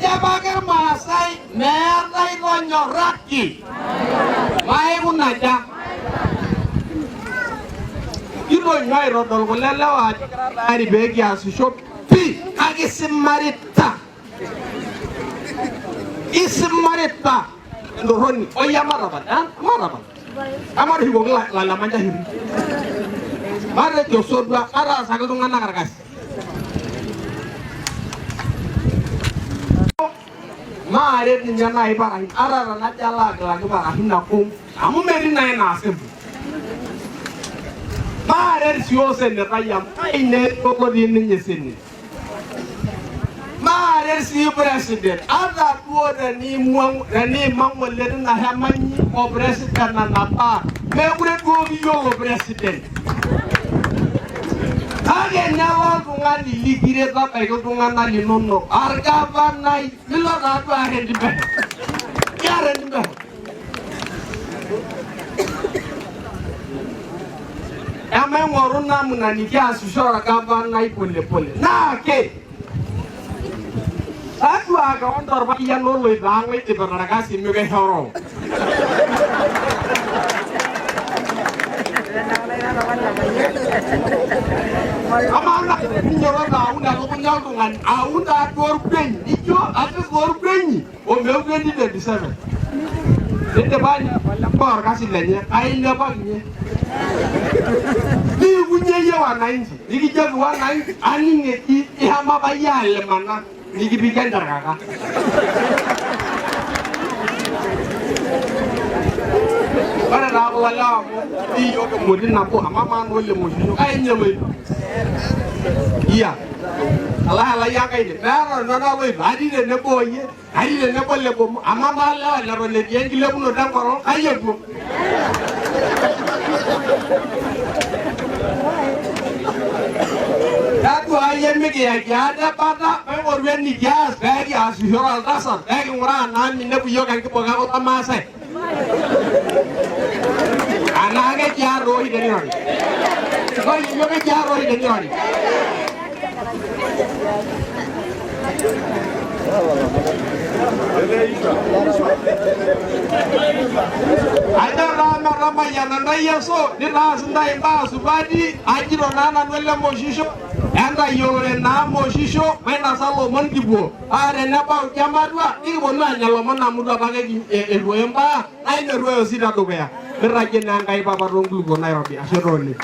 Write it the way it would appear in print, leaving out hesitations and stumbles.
Ejabake Maasai meeta itonyorraki. Maikunaja. Itonyo aitodol kulo lewa ajo tayari pee kiasisho pii kake isimarita. Isimarita endorroni oya matapal. Amarripoki lalamanja hiri. Matejo sodua ataasaki iltung'anak orkasi. Maaret ninye naaji parahin ata tenajo alo agilaki parahin nakung amu metii naa inaasimu. Maaret sii osenetai amu kaine otii ninye seneti. Maaret sii president ata duo teniimang' ng'ole tina hema inyi o president nanapaa mekure duo kiyiolo president. Kake nelo oltung'ani likiret abaiki iltung'anak linonok orgavanai milo taaduo arrend imbehe. Kiarrend imbehe. Emaing'oru namna nikiasisho orgavanai polepole. Naake taduaa keon torpayian oloito ang' oidipita orkasi mikihoroo. Amana ninyorota aun elukunya oltung'ani aun taaduo orpenyi ijo apik orpenyi omeu 2027. Nidipa orkasi lenye ailepakinye. Nikunye yie wananchi nikijoki wananchi aning' eji ihama apa yie alimana nikipiki enjarkaka. Ore taa kulo lewa amu iyiok emoti nabo amu amaa naa ole moshisho kainyeloito. Iya. Alai akaide. Meeta nanu aloito. Atii tenebo oyie, atii tenebo lebomo. Amaa maa lewa leton etii enkilepunoto enkolong kai epuo. Taduaa yie mikiyaki ate bata maing'oru enikias pee kiasishore oltasat pee king'uraa naa minepu iyiok enkibung'a olmaasai. Anaake kiarr oshi tenirori. Iyiok kiarr oshi tenirori. Ajo taa metamayiana ntae Yesu nitaas ntae imbaa supati ajito naa nanu ele moshisho entayiolore naa moshisho mainosa lomon kipuo aa tenebau jamatua nikiponu aanya lomon amu itu apake eruoyo mbaa naa ina eruoyo sii tedukuya. Mirragie naa Enkai Papa toonkulukuok Nairobi. Ashe taa oleng.